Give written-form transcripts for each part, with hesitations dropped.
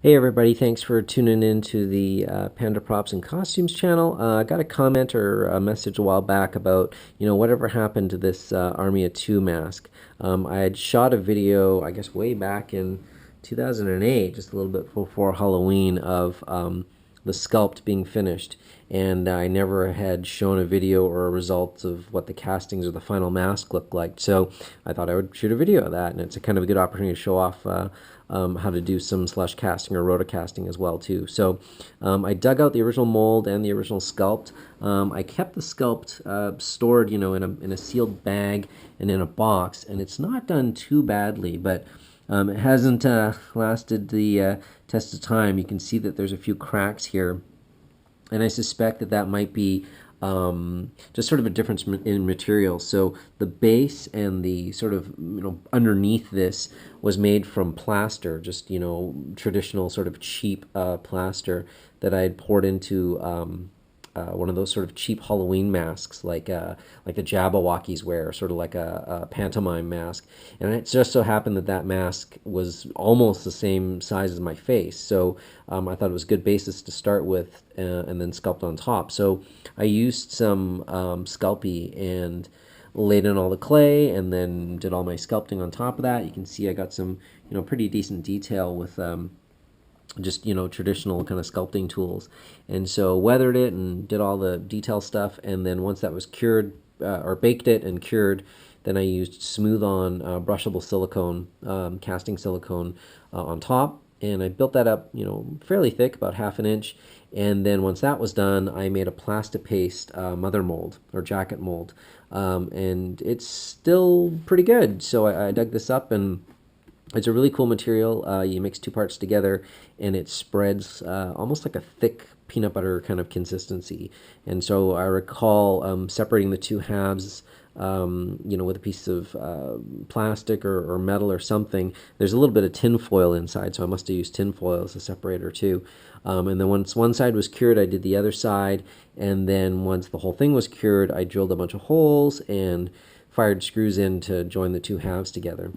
Hey everybody, thanks for tuning in to the Panda Props and Costumes channel. I got a comment or a message a while back about, whatever happened to this Army of Two mask. I had shot a video, I guess way back in 2008, just a little bit before Halloween, of the sculpt being finished, and I never had shown a video or a results of what the castings or the final mask looked like. So I thought I would shoot a video of that, and it's a kind of a good opportunity to show off how to do some slush casting or rotocasting as well too. So I dug out the original mold and the original sculpt. I kept the sculpt stored, in a sealed bag and in a box, and it's not done too badly, but it hasn't lasted the test of time. You can see that there's a few cracks here, and I suspect that that might be just sort of a difference in material. So the base and the sort of underneath this was made from plaster, just traditional sort of cheap plaster that I had poured into one of those sort of cheap Halloween masks, like the Jabberwockies wear, sort of like a pantomime mask. And it just so happened that that mask was almost the same size as my face, so I thought it was a good basis to start with, and then sculpt on top. So I used some Sculpey and laid in all the clay, and then did all my sculpting on top of that. You can see I got some pretty decent detail with just traditional kind of sculpting tools, and so weathered it and did all the detail stuff. And then once that was cured, or baked it and cured, then I used Smooth-On brushable silicone, casting silicone on top, and I built that up fairly thick, about half an inch. And then once that was done, I made a Plasti-Paste mother mold or jacket mold, and it's still pretty good. So I dug this up, and it's a really cool material. You mix two parts together, and it spreads almost like a thick peanut butter kind of consistency. And so I recall separating the two halves, with a piece of plastic or metal or something. There's a little bit of tin foil inside, so I must have used tin foil as a separator too. And then once one side was cured, I did the other side. And then once the whole thing was cured, I drilled a bunch of holes and fired screws in to join the two halves together.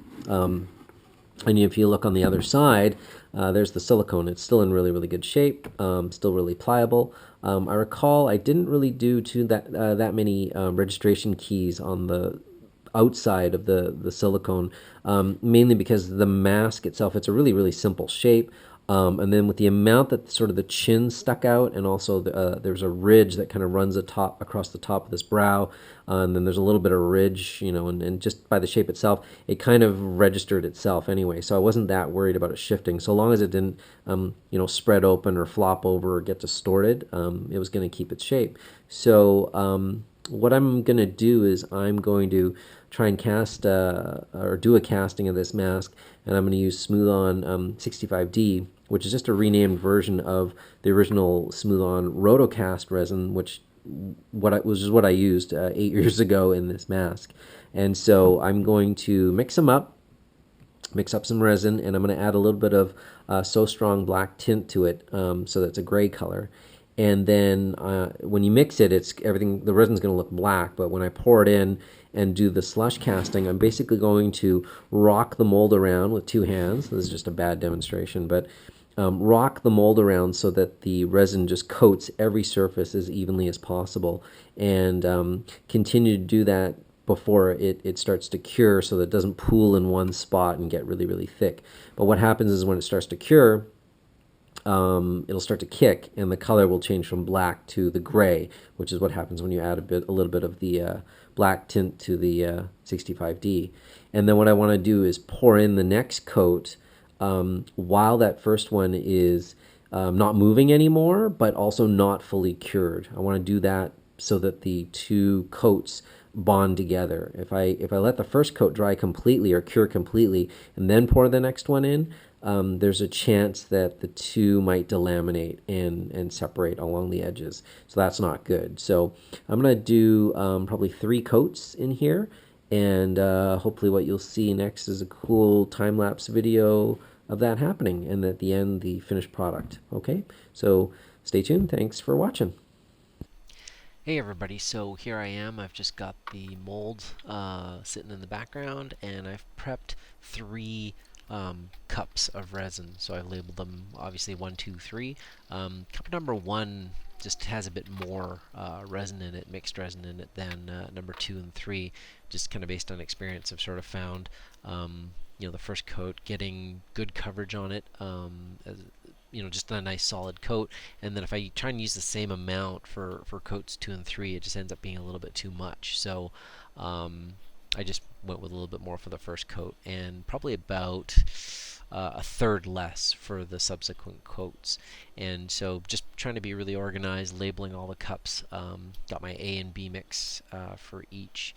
And if you look on the other side, there's the silicone. It's still in really, really good shape, still really pliable. I recall I didn't really do that many registration keys on the outside of the silicone, mainly because the mask itself, it's a really, really simple shape. And then with the amount that sort of the chin stuck out, and also there's a ridge that kind of runs across the top of this brow, and then there's a little bit of ridge, and just by the shape itself, it kind of registered itself anyway. So I wasn't that worried about it shifting, so long as it didn't, spread open or flop over or get distorted. It was going to keep its shape. So what I'm going to do is I'm going to try and cast or do a casting of this mask, and I'm going to use Smooth-On 65D, which is just a renamed version of the original Smooth-On Rotocast resin, which was what I used 8 years ago in this mask. And so I'm going to mix up some resin, and I'm going to add a little bit of So Strong black tint to it, so that it's a gray color. And then when you mix it, the resin's going to look black, but when I pour it in and do the slush casting, I'm basically going to rock the mold around with two hands. This is just a bad demonstration, but rock the mold around so that the resin just coats every surface as evenly as possible, and continue to do that before it starts to cure, so that it doesn't pool in one spot and get really, really thick. But what happens is when it starts to cure, it'll start to kick, and the color will change from black to the gray, which is what happens when you add a little bit of the black tint to the 65D. And then what I want to do is pour in the next coat while that first one is not moving anymore, but also not fully cured. I want to do that so that the two coats bond together. If I let the first coat dry completely or cure completely and then pour the next one in, there's a chance that the two might delaminate and separate along the edges. So that's not good. So I'm going to do probably 3 coats in here, and hopefully what you'll see next is a cool time-lapse video of that happening, and at the end, the finished product. Okay, so stay tuned. Thanks for watching. Hey everybody, so here I am. I've just got the mold sitting in the background, and I've prepped 3 cups of resin. So I labeled them obviously 1, 2, 3. Cup number 1 just has a bit more resin in it, mixed resin in it, than number 2 and 3. Just kind of based on experience, I've sort of found the first coat getting good coverage on it, just a nice solid coat, and then if I try and use the same amount for coats 2 and 3, it just ends up being a little bit too much. So I just went with a little bit more for the first coat, and probably about a third less for the subsequent coats. And so just trying to be really organized, labeling all the cups. Got my A and B mix for each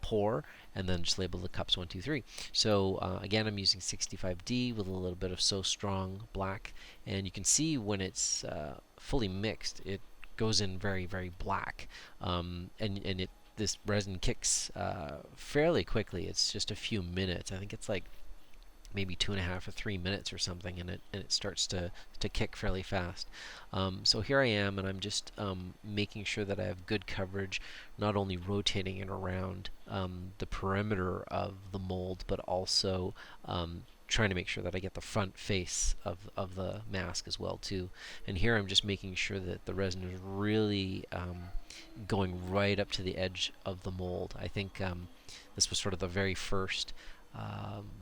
pour, and then just label the cups 1, 2, 3. So again, I'm using 65D with a little bit of So Strong black, and you can see when it's fully mixed, it goes in very, very black, and this resin kicks fairly quickly. It's just a few minutes. I think it's like maybe 2.5 or 3 minutes or something, and it starts to kick fairly fast. So here I am, and I'm just making sure that I have good coverage, not only rotating it around the perimeter of the mold, but also trying to make sure that I get the front face of the mask as well too. And here I'm just making sure that the resin is really going right up to the edge of the mold. I think this was sort of the very first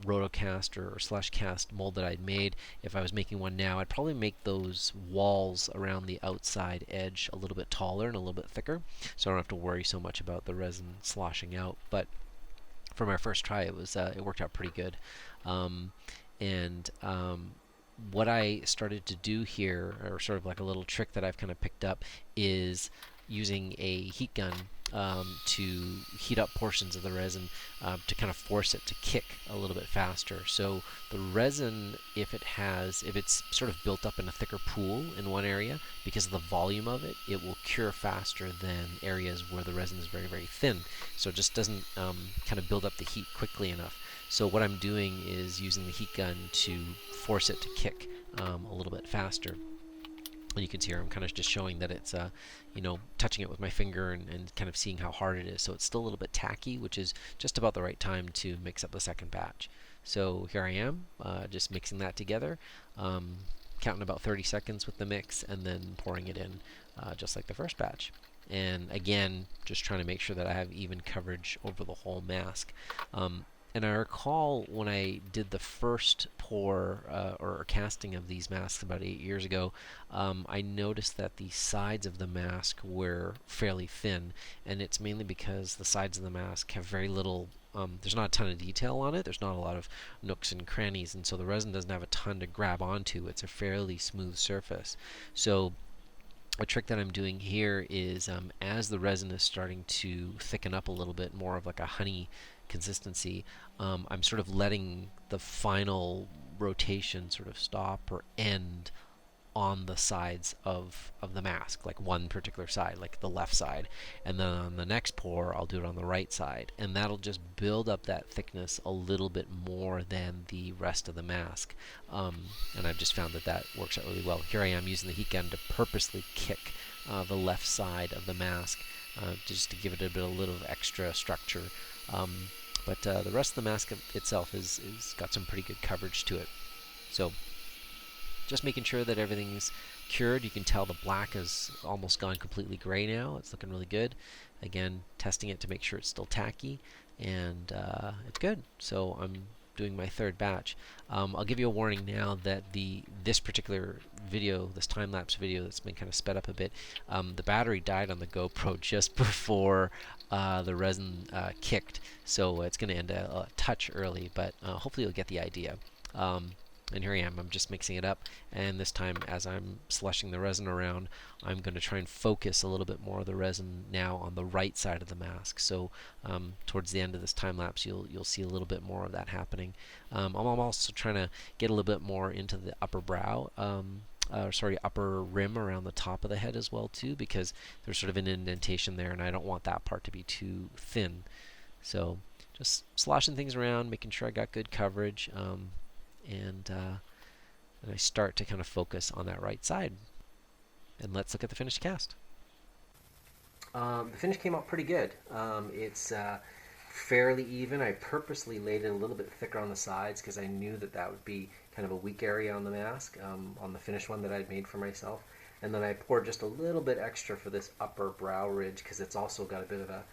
rotocast or slash cast mold that I'd made. If I was making one now, I'd probably make those walls around the outside edge a little bit taller and a little bit thicker, so I don't have to worry so much about the resin sloshing out. But for my first try, it worked out pretty good. What I started to do here, or sort of like a little trick that I've kind of picked up, is using a heat gun to heat up portions of the resin to kind of force it to kick a little bit faster. So the resin, if it's sort of built up in a thicker pool in one area, because of the volume of it, it will cure faster than areas where the resin is very, very thin. So it just doesn't kind of build up the heat quickly enough. So what I'm doing is using the heat gun to force it to kick a little bit faster. And you can see here I'm kind of just showing that it's, touching it with my finger and kind of seeing how hard it is. So it's still a little bit tacky, which is just about the right time to mix up the second batch. So here I am, just mixing that together, counting about 30 seconds with the mix, and then pouring it in just like the first batch. And again, just trying to make sure that I have even coverage over the whole mask. And I recall when I did the first pour or casting of these masks about 8 years ago, I noticed that the sides of the mask were fairly thin, and it's mainly because the sides of the mask have very little, there's not a ton of detail on it, there's not a lot of nooks and crannies, and so the resin doesn't have a ton to grab onto. It's a fairly smooth surface. So a trick that I'm doing here is as the resin is starting to thicken up a little bit, more of like a honey consistency, I'm sort of letting the final rotation sort of stop or end on the sides of the mask, like one particular side, like the left side, and then on the next pour I'll do it on the right side, and that'll just build up that thickness a little bit more than the rest of the mask. And I've just found that that works out really well. Here I am using the heat gun to purposely kick the left side of the mask just to give it a little extra structure. But the rest of the mask itself is got some pretty good coverage to it. So just making sure that everything's cured. You can tell the black has almost gone completely gray now. It's looking really good. Again, testing it to make sure it's still tacky, and it's good. So I'm doing my third batch. I'll give you a warning now that this particular video, this time-lapse video that's been kind of sped up a bit, the battery died on the GoPro just before the resin kicked, so it's going to end a touch early, but hopefully you'll get the idea. And here I am, I'm just mixing it up, and this time as I'm slushing the resin around, I'm going to try and focus a little bit more of the resin now on the right side of the mask. So towards the end of this time lapse, you'll see a little bit more of that happening. I'm also trying to get a little bit more into the upper brow, upper rim around the top of the head as well too, because there's sort of an indentation there, and I don't want that part to be too thin. So just sloshing things around, making sure I got good coverage. And I start to kind of focus on that right side. And let's look at the finished cast. The finish came out pretty good. It's fairly even. I purposely laid it a little bit thicker on the sides because I knew that that would be kind of a weak area on the mask, on the finished one that I'd made for myself. And then I poured just a little bit extra for this upper brow ridge because it's also got a bit of a,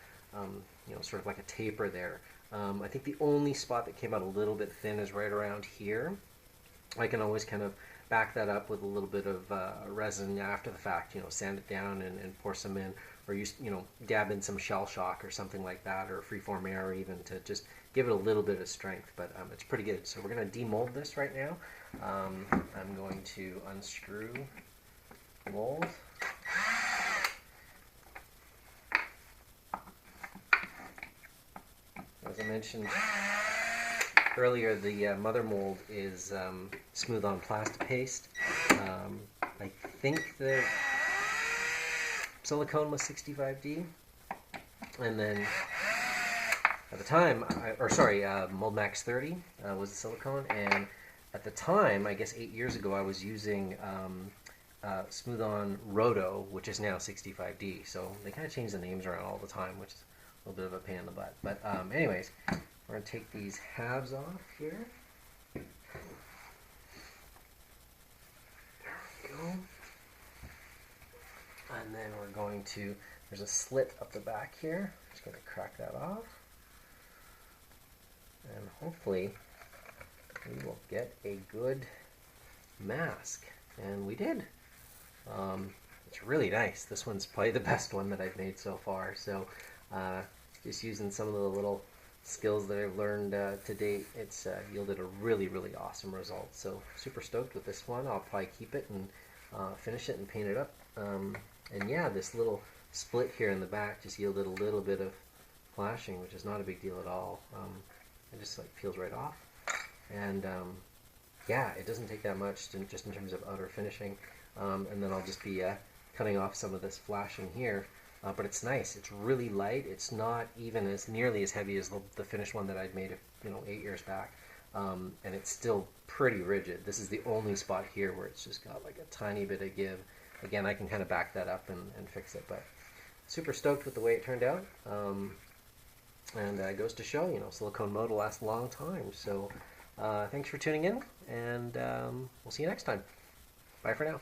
sort of like a taper there. I think the only spot that came out a little bit thin is right around here. I can always kind of back that up with a little bit of resin after the fact, sand it down and pour some in, or use, dab in some shell shock or something like that, or freeform air even, to just give it a little bit of strength. But it's pretty good. So we're going to demold this right now. I'm going to unscrew the mold. As I mentioned earlier, the mother mold is Smooth-On Plasti-Paste. I think the silicone was 65D, and then at the time, Mold Max 30 was the silicone, and at the time, I guess 8 years ago, I was using Smooth-On Roto, which is now 65D. So they kind of change the names around all the time, which is a little bit of a pain in the butt. But anyways, we're going to take these halves off here. There we go. And then we're going to, there's a slit up the back here. Just going to crack that off. And hopefully we will get a good mask. And we did. It's really nice. This one's probably the best one that I've made so far. So just using some of the little skills that I've learned to date, it's yielded a really, really awesome result. So super stoked with this one. I'll probably keep it and finish it and paint it up. And yeah, this little split here in the back just yielded a little bit of flashing, which is not a big deal at all. It just like peels right off. And yeah, it doesn't take that much just in terms of outer finishing. And then I'll just be cutting off some of this flashing here. But it's nice. It's really light. It's not even as nearly as heavy as the finished one that I'd made 8 years back. And it's still pretty rigid. This is the only spot here where it's just got like a tiny bit of give. Again, I can kind of back that up and fix it. But super stoked with the way it turned out. And it goes to show, silicone mode will last a long time. So thanks for tuning in, and we'll see you next time. Bye for now.